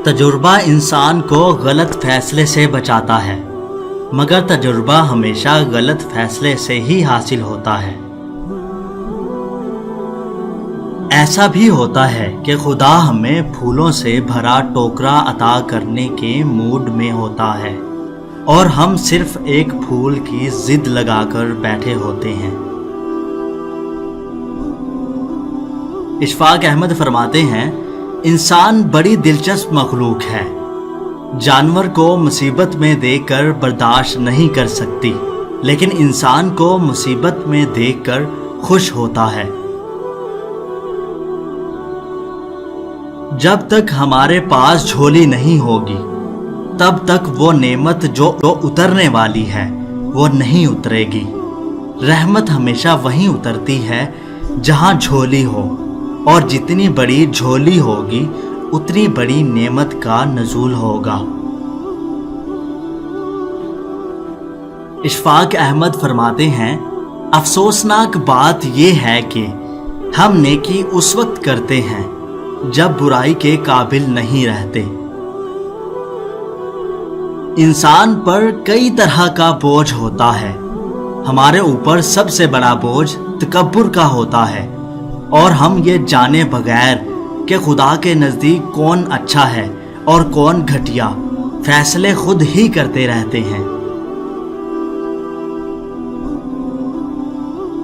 تجربہ انسان کو غلط فیصلے سے بچاتا ہے، مگر تجربہ ہمیشہ غلط فیصلے سے ہی حاصل ہوتا ہے۔ ایسا بھی ہوتا ہے کہ خدا ہمیں پھولوں سے بھرا ٹوکرا عطا کرنے کے موڈ میں ہوتا ہے اور ہم صرف ایک پھول کی ضد لگا کر بیٹھے ہوتے ہیں۔ اشفاق احمد فرماتے ہیں، انسان بڑی دلچسپ مخلوق ہے، جانور کو مصیبت میں دیکھ کر برداشت نہیں کر سکتی، لیکن انسان کو مصیبت میں دیکھ کر خوش ہوتا ہے۔ جب تک ہمارے پاس جھولی نہیں ہوگی تب تک وہ نعمت جو اترنے والی ہے وہ نہیں اترے گی۔ رحمت ہمیشہ وہیں اترتی ہے جہاں جھولی ہو، اور جتنی بڑی جھولی ہوگی اتنی بڑی نعمت کا نزول ہوگا۔ اشفاق احمد فرماتے ہیں، افسوسناک بات یہ ہے کہ ہم نیکی اس وقت کرتے ہیں جب برائی کے قابل نہیں رہتے۔ انسان پر کئی طرح کا بوجھ ہوتا ہے، ہمارے اوپر سب سے بڑا بوجھ تکبر کا ہوتا ہے، اور ہم یہ جانے بغیر کہ خدا کے نزدیک کون اچھا ہے اور کون گھٹیا، فیصلے خود ہی کرتے رہتے ہیں۔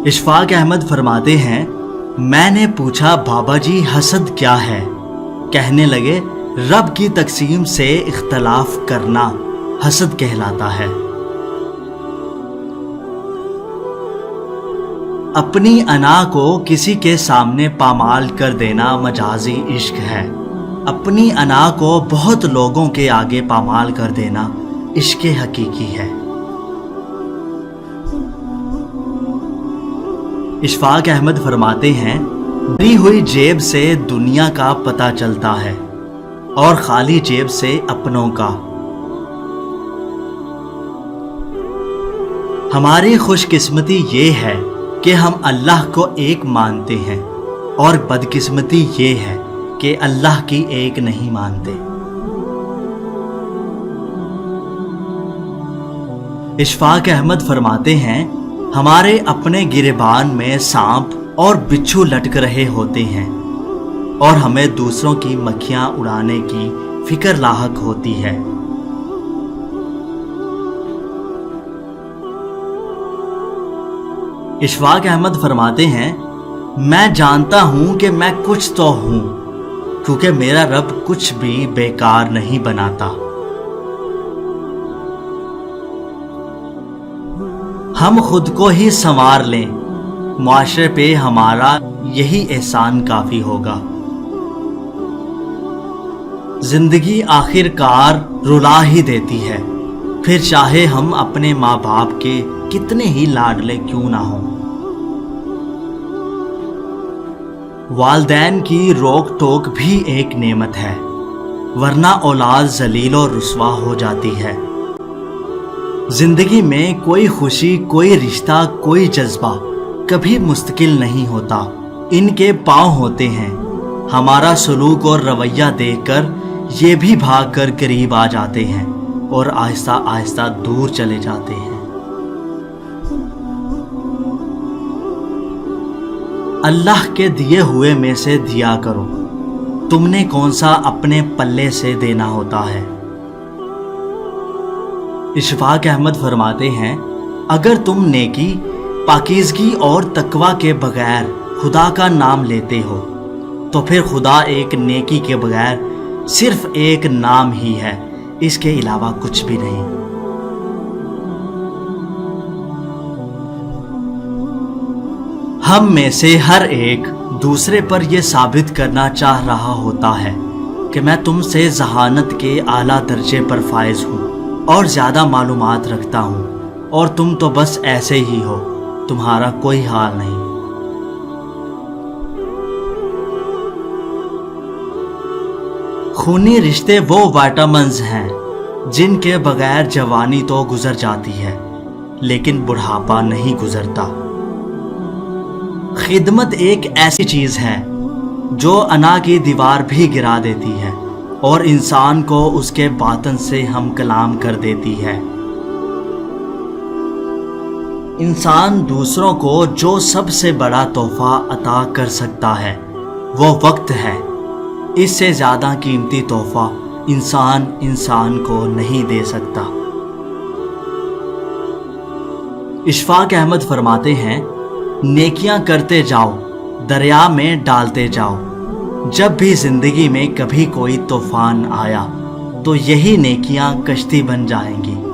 اشفاق احمد فرماتے ہیں، میں نے پوچھا بابا جی حسد کیا ہے؟ کہنے لگے، رب کی تقسیم سے اختلاف کرنا حسد کہلاتا ہے۔ اپنی انا کو کسی کے سامنے پامال کر دینا مجازی عشق ہے، اپنی انا کو بہت لوگوں کے آگے پامال کر دینا عشق حقیقی ہے۔ اشفاق احمد فرماتے ہیں، بھری ہوئی جیب سے دنیا کا پتہ چلتا ہے اور خالی جیب سے اپنوں کا۔ ہماری خوش قسمتی یہ ہے کہ ہم اللہ کو ایک مانتے ہیں، اور بدقسمتی یہ ہے کہ اللہ کی ایک نہیں مانتے۔ اشفاق احمد فرماتے ہیں، ہمارے اپنے گریبان میں سانپ اور بچھو لٹک رہے ہوتے ہیں، اور ہمیں دوسروں کی مکھیاں اڑانے کی فکر لاحق ہوتی ہے۔ اشفاق احمد فرماتے ہیں، میں جانتا ہوں کہ میں کچھ تو ہوں، کیونکہ میرا رب کچھ بھی بیکار نہیں بناتا۔ ہم خود کو ہی سنوار لیں، معاشرے پہ ہمارا یہی احسان کافی ہوگا۔ زندگی آخر کار رلا ہی دیتی ہے، پھر چاہے ہم اپنے ماں باپ کے کتنے ہی لاڈلے کیوں نہ ہوں۔ والدین کی روک ٹوک بھی ایک نعمت ہے، ورنہ اولاد ذلیل و رسوا ہو جاتی ہے۔ زندگی میں کوئی خوشی، کوئی رشتہ، کوئی جذبہ کبھی مستقل نہیں ہوتا، ان کے پاؤں ہوتے ہیں۔ ہمارا سلوک اور رویہ دیکھ کر یہ بھی بھاگ کر قریب آ جاتے ہیں اور آہستہ آہستہ دور چلے جاتے ہیں۔ اللہ کے دیے ہوئے میں سے دیا کرو، تم نے کون سا اپنے پلے سے دینا ہوتا ہے۔ اشفاق احمد فرماتے ہیں، اگر تم نیکی، پاکیزگی اور تقوی کے بغیر خدا کا نام لیتے ہو تو پھر خدا ایک نیکی کے بغیر صرف ایک نام ہی ہے، اس کے علاوہ کچھ بھی نہیں۔ ہم میں سے ہر ایک دوسرے پر یہ ثابت کرنا چاہ رہا ہوتا ہے کہ میں تم سے ذہانت کے اعلیٰ درجے پر فائز ہوں اور زیادہ معلومات رکھتا ہوں، اور تم تو بس ایسے ہی ہو، تمہارا کوئی حال نہیں۔ خونی رشتے وہ وائٹامنز ہیں جن کے بغیر جوانی تو گزر جاتی ہے لیکن بڑھاپا نہیں گزرتا۔ خدمت ایک ایسی چیز ہے جو انا کی دیوار بھی گرا دیتی ہے اور انسان کو اس کے باطن سے ہم کلام کر دیتی ہے۔ انسان دوسروں کو جو سب سے بڑا تحفہ عطا کر سکتا ہے وہ وقت ہے۔ اس سے زیادہ قیمتی تحفہ انسان کو نہیں دے سکتا۔ اشفاق احمد فرماتے ہیں، نیکیاں کرتے جاؤ، دریا میں ڈالتے جاؤ۔ جب بھی زندگی میں کبھی کوئی طوفان آیا تو یہی نیکیاں کشتی بن جائیں گی۔